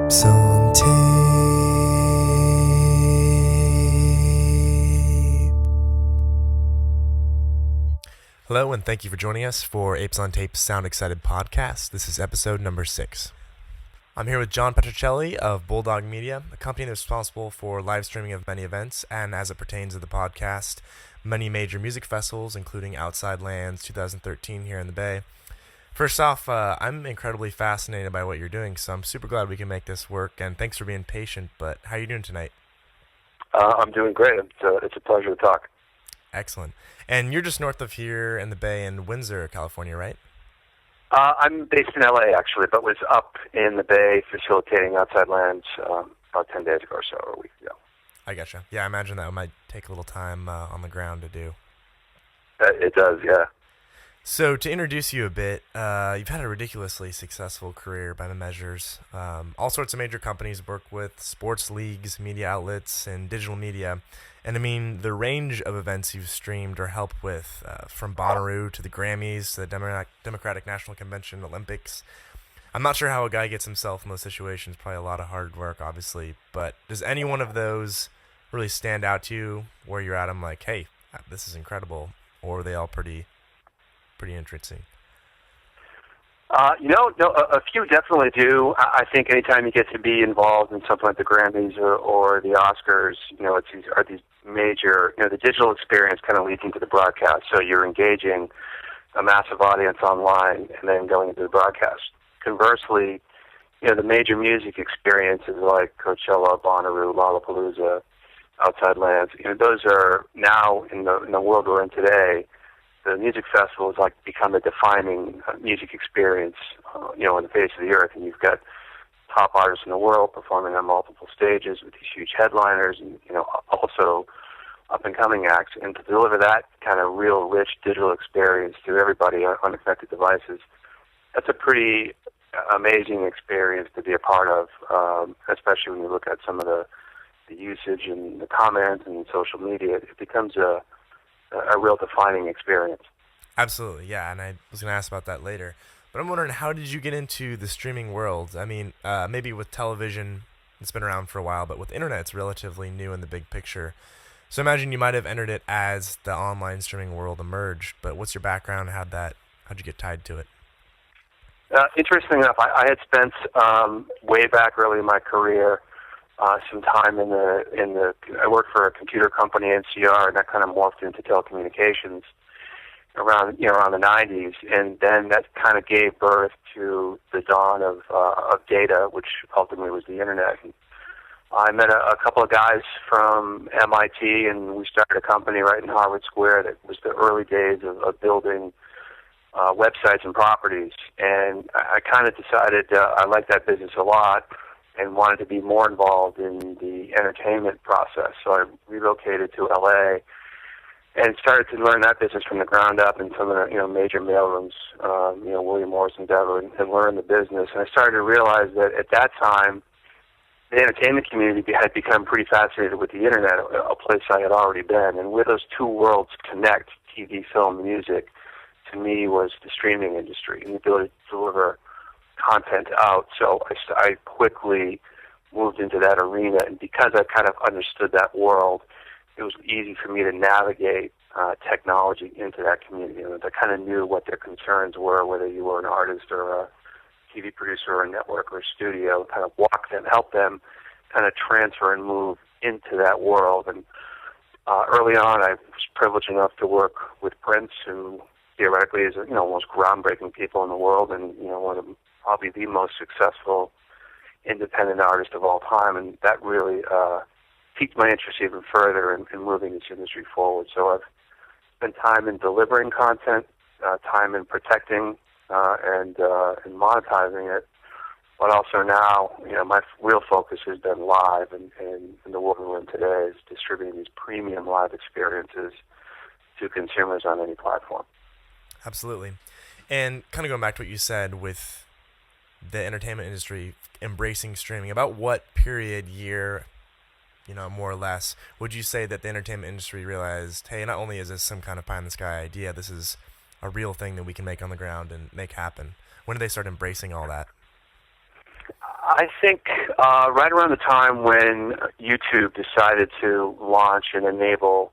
Apes on tape. Hello, and thank you for joining us for Apes on Tape's Sound Excited podcast. This is episode number 6. I'm here with John Petrocelli of Bulldog Media, a company that's responsible for live streaming of many events, and as it pertains to the podcast, many major music festivals, including Outside Lands 2013 here in the Bay. First off, I'm incredibly fascinated by what you're doing, so I'm super glad we can make this work, and thanks for being patient, but how are you doing tonight? I'm doing great. It's a pleasure to talk. Excellent. And you're just north of here in the Bay in Windsor, California, right? I'm based in LA, actually, but was up in the Bay facilitating Outside Lands about 10 days ago or so, or a week ago. I gotcha. Yeah, I imagine that might take a little time on the ground to do. It does, yeah. So to introduce you a bit, you've had a ridiculously successful career by the measures. All sorts of major companies work with, sports leagues, media outlets, and digital media. And I mean, the range of events you've streamed or helped with, from Bonnaroo to the Grammys to the Democratic National Convention, Olympics. I'm not sure how a guy gets himself in those situations. Probably a lot of hard work, obviously. But does any one of those really stand out to you where you're at? I'm like, hey, this is incredible. Or are they all pretty interesting? No, a few definitely do. I think anytime you get to be involved in something like the Grammys or the Oscars, are these major, the digital experience kind of leads into the broadcast. So you're engaging a massive audience online and then going into the broadcast. Conversely, the major music experiences like Coachella, Bonnaroo, Lollapalooza, Outside Lands, those are now in the world we're in today. The music festival has become a defining music experience, on the face of the earth. And you've got top artists in the world performing on multiple stages with these huge headliners, and also up and coming acts. And to deliver that kind of real, rich digital experience to everybody on unaffected devices, that's a pretty amazing experience to be a part of. Especially when you look at some of the usage and the comments and social media, it becomes a real defining experience. Absolutely, yeah, and I was going to ask about that later. But I'm wondering, how did you get into the streaming world? I mean, maybe with television, it's been around for a while, but with internet, it's relatively new in the big picture. So imagine you might have entered it as the online streaming world emerged, but what's your background? How'd you get tied to it? Interesting enough, I had spent way back early in my career some time I worked for a computer company, NCR, and that kind of morphed into telecommunications around the 90s, and then that kind of gave birth to the dawn of data, which ultimately was the internet. And I met a couple of guys from MIT, and we started a company right in Harvard Square that was the early days of building websites and properties. And I kind of decided I liked that business a lot and wanted to be more involved in the entertainment process. So I relocated to LA and started to learn that business from the ground up in some of the major mailrooms, William Morris Endeavor, and learn the business. And I started to realize that at that time, the entertainment community had become pretty fascinated with the internet, a place I had already been. And where those two worlds connect, TV, film, music, to me was the streaming industry and the ability to deliver content out. So I quickly moved into that arena, and because I kind of understood that world, it was easy for me to navigate technology into that community. And I kind of knew what their concerns were, whether you were an artist or a TV producer or a network or a studio, kind of walk them, help them kind of transfer and move into that world. And early on, I was privileged enough to work with Prince, who theoretically is one of the most groundbreaking people in the world, and one of probably the most successful independent artist of all time, and that really piqued my interest even further in moving this industry forward. So I've spent time in delivering content, time in protecting and monetizing it, but also now, my real focus has been live, and the world we're in today is distributing these premium live experiences to consumers on any platform. Absolutely. And kind of going back to what you said with the entertainment industry embracing streaming, about what period, year, more or less, would you say that the entertainment industry realized, hey, not only is this some kind of pie-in-the-sky idea, this is a real thing that we can make on the ground and make happen? When did they start embracing all that? I think right around the time when YouTube decided to launch and enable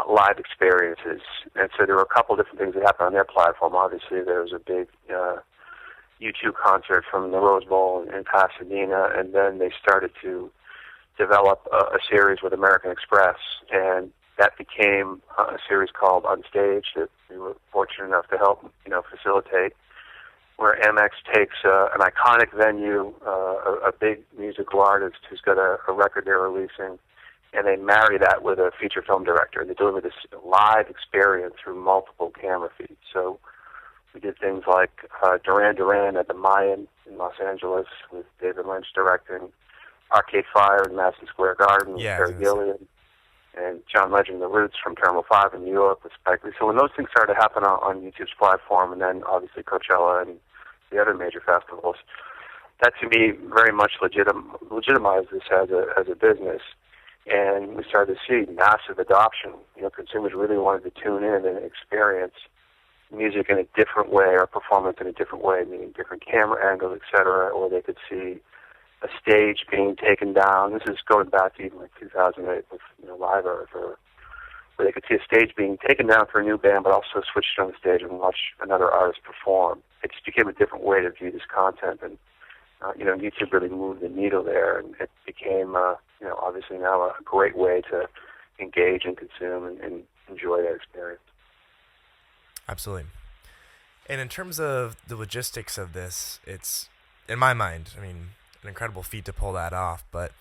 live experiences, and so there were a couple different things that happened on their platform. Obviously, there was a big YouTube concert from the Rose Bowl in Pasadena, and then they started to develop a series with American Express, and that became a series called On Stage that we were fortunate enough to help, facilitate, where MX takes an iconic venue, a big musical artist who's got a record they're releasing, and they marry that with a feature film director, and they deliver this live experience through multiple camera feeds. So we did things like Duran Duran at the Mayan in Los Angeles with David Lynch directing, Arcade Fire in Madison Square Garden with Terry Gilliam, and John Legend, The Roots from Terminal 5 in New York with Spike Lee. So when those things started to happen on YouTube's platform, and then obviously Coachella and the other major festivals, that to me very much legitimized this as a business. And we started to see massive adoption. Consumers really wanted to tune in and experience music in a different way or performance in a different way, meaning different camera angles, etc., or they could see a stage being taken down. This is going back to even like 2008 with Live Earth, or where they could see a stage being taken down for a new band, but also switched on the stage and watch another artist perform. It just became a different way to view this content, and YouTube really moved the needle there, and it became obviously now a great way to engage and consume and enjoy that experience. Absolutely. And in terms of the logistics of this, it's, in my mind, an incredible feat to pull that off, but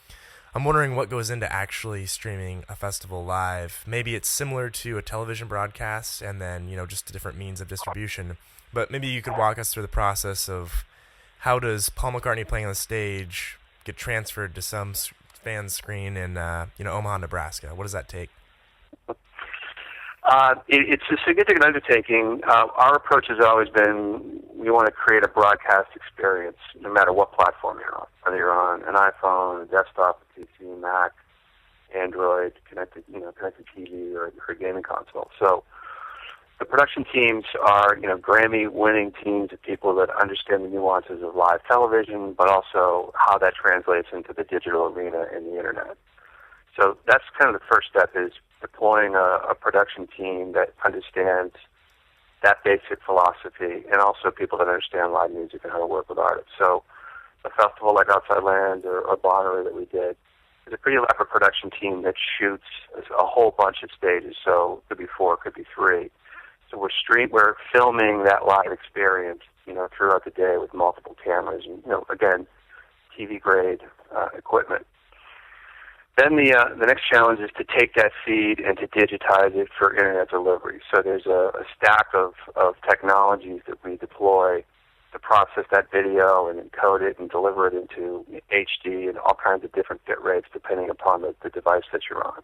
I'm wondering what goes into actually streaming a festival live. Maybe it's similar to a television broadcast and then, just a different means of distribution, but maybe you could walk us through the process of how does Paul McCartney playing on the stage get transferred to some fan's screen in, Omaha, Nebraska? What does that take? It's a significant undertaking. Our approach has always been we want to create a broadcast experience no matter what platform you're on, whether you're on an iPhone, a desktop, a PC, Mac, Android, connected TV, or a gaming console. So the production teams are, Grammy-winning teams of people that understand the nuances of live television, but also how that translates into the digital arena and the internet. So that's kind of the first step, is deploying a production team that understands that basic philosophy, and also people that understand live music and how to work with artists. So a festival like Outside Lands or Bonnaroo that we did is a pretty elaborate production team that shoots a whole bunch of stages. So it could be 4, it could be 3. So we're filming that live experience, throughout the day with multiple cameras and, again, TV-grade equipment. Then the next challenge is to take that feed and to digitize it for internet delivery. So there's a stack of technologies that we deploy to process that video and encode it and deliver it into HD and all kinds of different bit rates depending upon the device that you're on.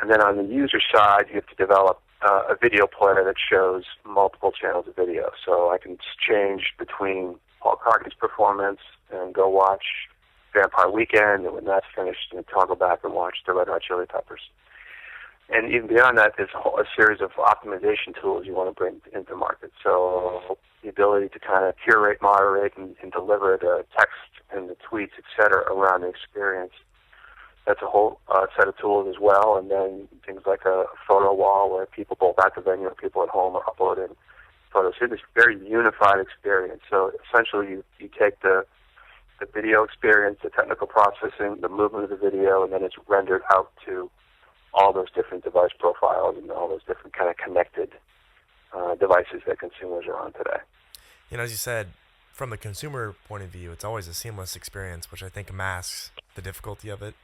And then on the user side, you have to develop a video player that shows multiple channels of video. So I can change between Paul McCartney's performance and go watch Vampire Weekend, and when that's finished, toggle back and watch the Red Hot Chili Peppers. And even beyond that, there's a series of optimization tools you want to bring into market. So the ability to kind of curate, moderate, and deliver the text and the tweets, et cetera, around the experience. That's a whole set of tools as well. And then things like a photo wall where people both at the venue or people at home are uploading photos. So this very unified experience. So essentially you take the video experience, the technical processing, the movement of the video, and then it's rendered out to all those different device profiles and all those different kind of connected devices that consumers are on today. As you said, from the consumer point of view, it's always a seamless experience, which I think masks the difficulty of it.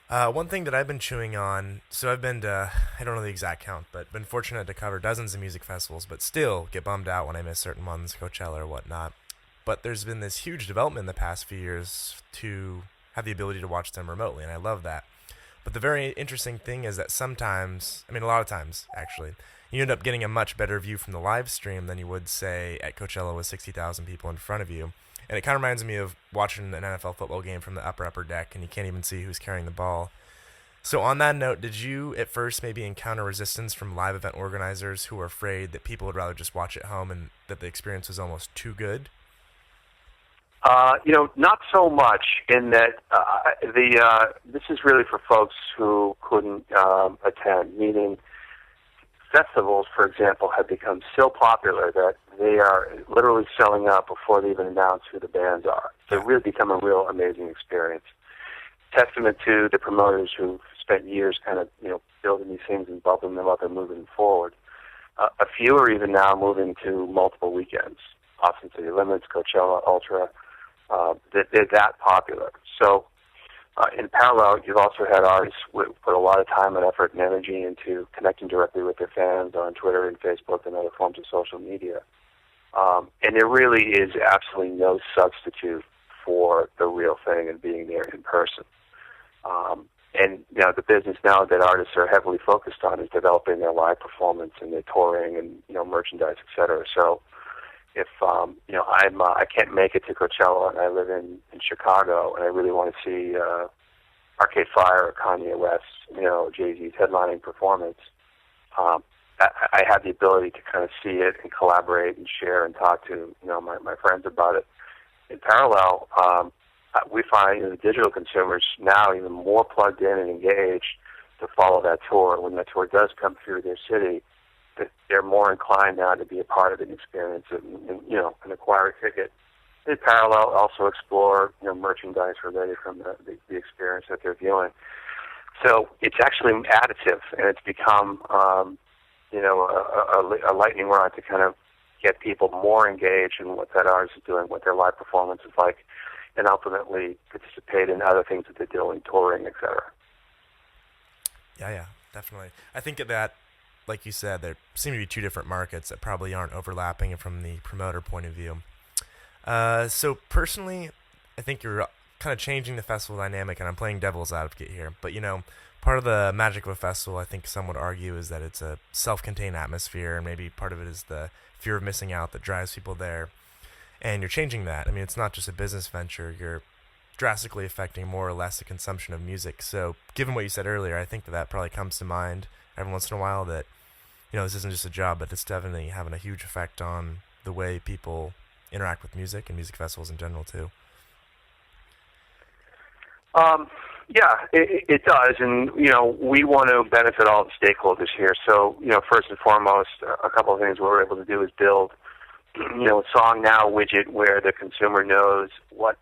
One thing that I've been chewing on, so I've been to, I don't know the exact count, but been fortunate to cover dozens of music festivals, but still get bummed out when I miss certain ones, Coachella or whatnot. But there's been this huge development in the past few years to have the ability to watch them remotely, and I love that. But the very interesting thing is that sometimes, a lot of times, actually, you end up getting a much better view from the live stream than you would, say, at Coachella with 60,000 people in front of you. And it kind of reminds me of watching an NFL football game from the upper deck, and you can't even see who's carrying the ball. So on that note, did you at first maybe encounter resistance from live event organizers who were afraid that people would rather just watch at home and that the experience was almost too good? Not so much in that this is really for folks who couldn't attend, meaning festivals, for example, have become so popular that they are literally selling out before they even announce who the bands are. So it really become a real amazing experience. Testament to the promoters who've spent years kind of, building these things and bubbling them up and moving them forward. A few are even now moving to multiple weekends. Austin City Limits, Coachella, Ultra, they're that popular. So in parallel, you've also had artists put a lot of time and effort and energy into connecting directly with their fans on Twitter and Facebook and other forms of social media. And there really is absolutely no substitute for the real thing and being there in person. And the business now that artists are heavily focused on is developing their live performance and their touring and merchandise, et cetera. So if I can't make it to Coachella and I live in Chicago and I really want to see Arcade Fire or Kanye West, Jay-Z's headlining performance, I have the ability to kind of see it and collaborate and share and talk to my friends about it. In parallel, we find the digital consumers now even more plugged in and engaged to follow that tour. When that tour does come through their city, that they're more inclined now to be a part of it and experience it and acquire a ticket. In parallel, also explore merchandise related from the experience that they're viewing. So it's actually additive, and it's become a lightning rod to kind of get people more engaged in what that artist is doing, what their live performance is like, and ultimately participate in other things that they're doing, touring, et cetera. Yeah, definitely. I think that, like you said, there seem to be two different markets that probably aren't overlapping from the promoter point of view. So personally, I think you're kind of changing the festival dynamic, and I'm playing devil's advocate here. But, part of the magic of a festival, I think some would argue, is that it's a self-contained atmosphere, and maybe part of it is the fear of missing out that drives people there. And you're changing that. I mean, it's not just a business venture. You're drastically affecting more or less the consumption of music. So given what you said earlier, I think that probably comes to mind every once in a while that, this isn't just a job, but it's definitely having a huge effect on the way people interact with music and music festivals in general, too. Yeah, it does. And, we want to benefit all the stakeholders here. So, first and foremost, a couple of things we're able to do is build a Song Now widget where the consumer knows what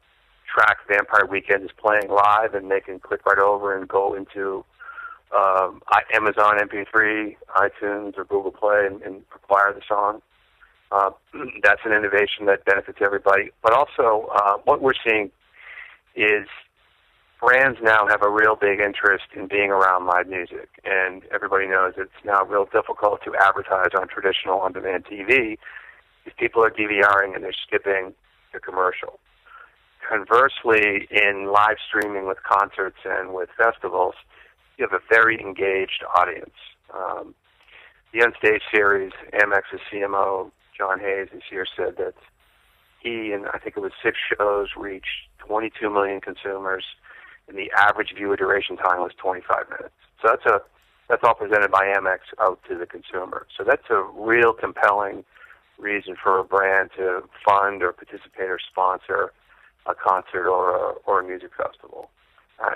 track Vampire Weekend is playing live, and they can click right over and go into Amazon MP3, iTunes, or Google Play and acquire the song. That's an innovation that benefits everybody. But also, what we're seeing is brands now have a real big interest in being around live music, and everybody knows it's now real difficult to advertise on traditional on-demand TV. These people are DVRing and they're skipping the commercial. Conversely, in live streaming with concerts and with festivals, you have a very engaged audience. The Unstage series, Amex's CMO, John Hayes, this year said that he, and I think it was 6 shows, reached 22 million consumers, and the average viewer duration time was 25 minutes. So that's all presented by Amex out to the consumer. So that's a real compelling reason for a brand to fund or participate or sponsor a concert or a music festival.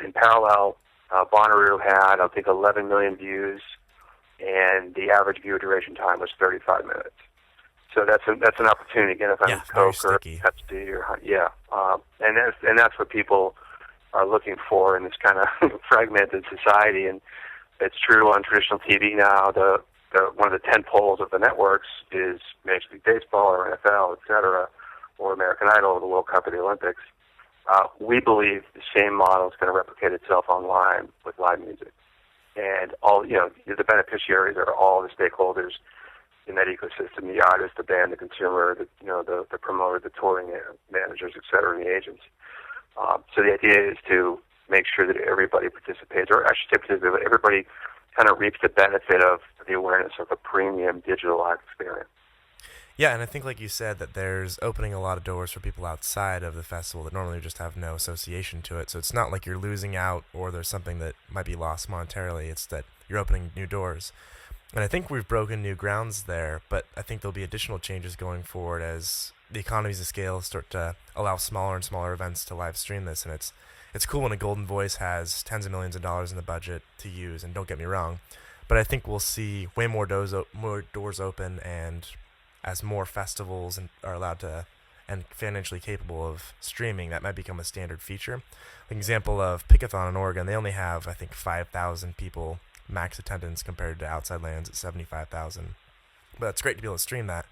In parallel, Bonnaroo had, I think, 11 million views, and the average viewer duration time was 35 minutes. So that's an opportunity. Again, if I'm Coke or Pepsi and that's what people are looking for in this kind of fragmented society. And it's true on traditional TV now. One of the 10 poles of the networks is Major League Baseball or NFL, et cetera, or American Idol or the World Cup or the Olympics. We believe the same model is going to replicate itself online with live music. And all, the beneficiaries are all the stakeholders in that ecosystem: the artist, the band, the consumer, the promoter, the touring managers, et cetera, and the agents. So the idea is to make sure that everybody participates, or I should say participate, but everybody kind of reaps the benefit of the awareness of a premium digital live experience. Yeah, and I think, like you said, that there's opening a lot of doors for people outside of the festival that normally just have no association to it. So it's not like you're losing out or there's something that might be lost monetarily. It's that you're opening new doors. And I think we've broken new grounds there, but I think there'll be additional changes going forward as the economies of scale start to allow smaller and smaller events to live stream this, and it's cool when a Golden Voice has tens of millions of dollars in the budget to use. And don't get me wrong, but I think we'll see way more doors open, and as more festivals are allowed to and financially capable of streaming, that might become a standard feature. An example of Pickathon in Oregon, they only have, I think, 5,000 people max attendance compared to Outside Lands at 75,000. But it's great to be able to stream that.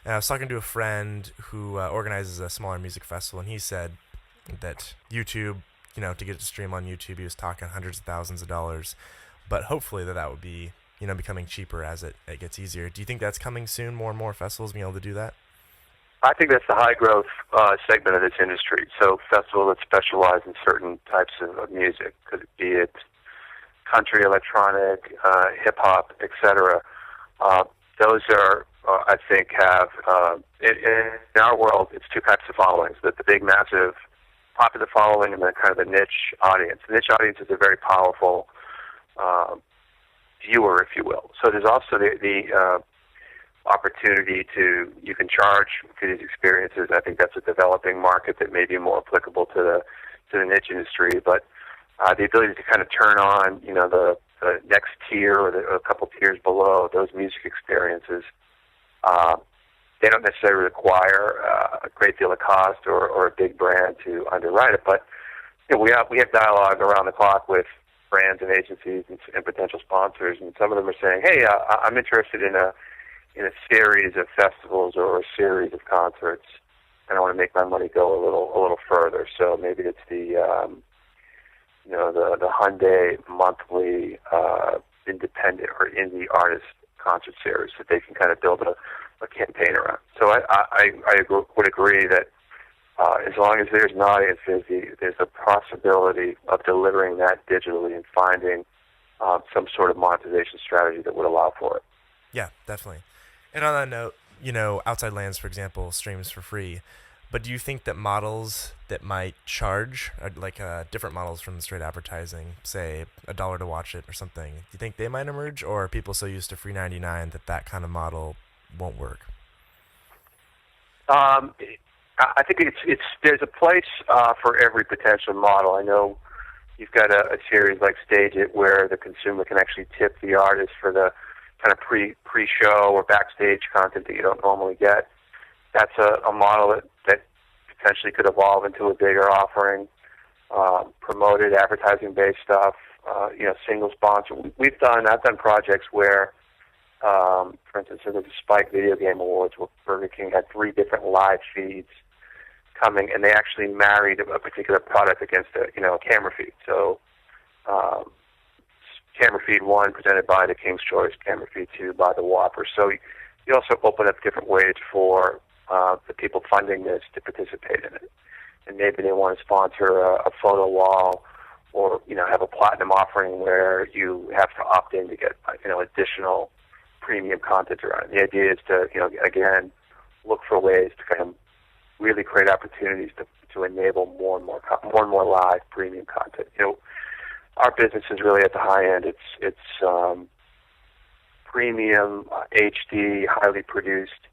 And I was talking to a friend who organizes a smaller music festival, and he said that YouTube, to get it to stream on YouTube, he was talking hundreds of thousands of dollars. But hopefully that would be, becoming cheaper as it gets easier. Do you think that's coming soon, more and more festivals being able to do that? I think that's the high-growth segment of this industry. So festivals that specialize in certain types of music, be it country, electronic, hip-hop, etc. Those are, I think, have, in our world, it's two types of followings, the big, massive, popular following and then kind of the niche audience. The niche audience is a very powerful viewer, if you will. So there's also the opportunity you can charge for these experiences. I think that's a developing market that may be more applicable to the niche industry. But the ability to kind of turn on, the next tier or a couple tiers below those music experiences, they don't necessarily require a great deal of cost or a big brand to underwrite it. But we have dialogue around the clock with brands and agencies and potential sponsors, and some of them are saying, "Hey, I'm interested in a series of festivals or a series of concerts, and I want to make my money go a little further." So maybe it's the Hyundai monthly independent or indie artist concert series that they can kind of build a campaign around. So I would agree that as long as there's an audience, there's a possibility of delivering that digitally and finding some sort of monetization strategy that would allow for it. Yeah, definitely. And on that note, Outside Lands, for example, streams for free. But do you think that models that might charge, like different models from straight advertising, say $1 to watch it or something, do you think they might emerge, or are people so used to free 99 that kind of model won't work? I think there's a place for every potential model. I know you've got a series like Stage It where the consumer can actually tip the artist for the kind of pre-show or backstage content that you don't normally get. That's a model that potentially could evolve into a bigger offering. Promoted advertising-based stuff, single sponsor. I've done projects where, for instance, in the Spike Video Game Awards, where Burger King had 3 different live feeds coming, and they actually married a particular product against a camera feed. So, camera feed 1 presented by the King's Choice, camera feed 2 by the Whopper. So you also open up different ways for the people funding this to participate in it. And maybe they want to sponsor a photo wall, or have a platinum offering where you have to opt in to get additional premium content around it. The idea is to again look for ways to kind of really create opportunities to enable more and more live premium content. Our business is really at the high end. It's premium, HD, highly produced,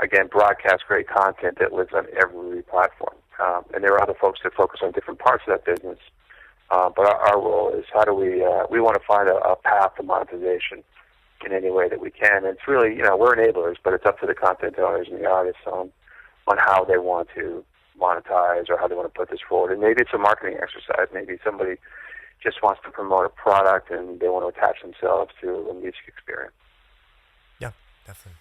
again, broadcast grade content that lives on every platform. And there are other folks that focus on different parts of that business. But our role is how do we want to find a path to monetization in any way that we can. And it's really, we're enablers, but it's up to the content owners and the artists on how they want to monetize or how they want to put this forward. And maybe it's a marketing exercise. Maybe somebody just wants to promote a product and they want to attach themselves to a music experience. Yeah, definitely.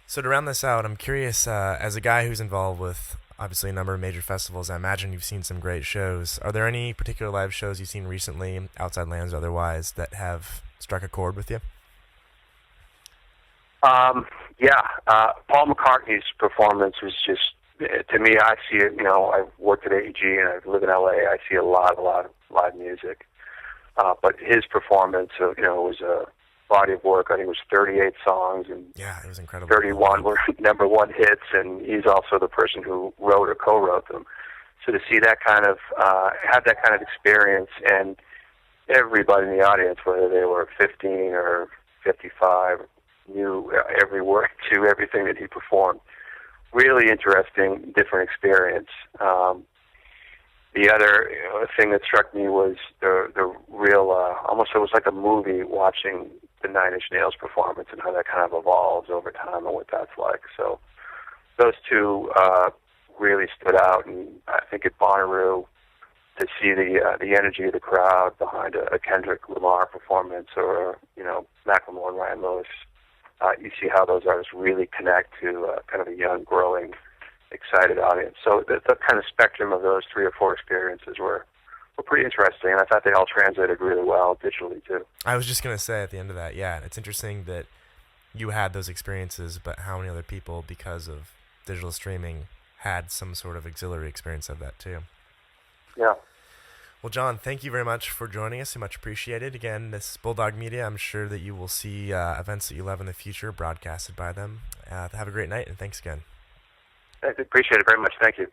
So to round this out, I'm curious, as a guy who's involved with obviously a number of major festivals, I imagine you've seen some great shows. Are there any particular live shows you've seen recently, Outside Lands or otherwise, that have struck a chord with you? Paul McCartney's performance was just, to me, I see it, I've worked at AEG and I live in LA, I see a lot of live music. But his performance, was a body of work. I think it was 38 songs, and yeah, it was incredible. 31 were number 1 hits, and he's also the person who wrote or co-wrote them. So to see that kind of, have that kind of experience, and everybody in the audience, whether they were 15 or 55, knew every word to everything that he performed, really interesting, different experience. The other thing that struck me was the real, almost it was like a movie watching the Nine Inch Nails performance and how that kind of evolves over time and what that's like. So those two really stood out, and I think at Bonnaroo, to see the energy of the crowd behind a Kendrick Lamar performance, or Macklemore and Ryan Lewis, you see how those artists really connect to kind of a young, growing, excited audience. So the kind of spectrum of those 3 or 4 experiences were pretty interesting, and I thought they all translated really well digitally too. I was just going to say at the end of that, yeah, it's interesting that you had those experiences, but how many other people, because of digital streaming, had some sort of auxiliary experience of that too. Yeah. Well, John, thank you very much for joining us. Much appreciated. Again, this is Bulldog Media. I'm sure that you will see events that you love in the future broadcasted by them. Have a great night, and thanks again. I appreciate it very much. Thank you.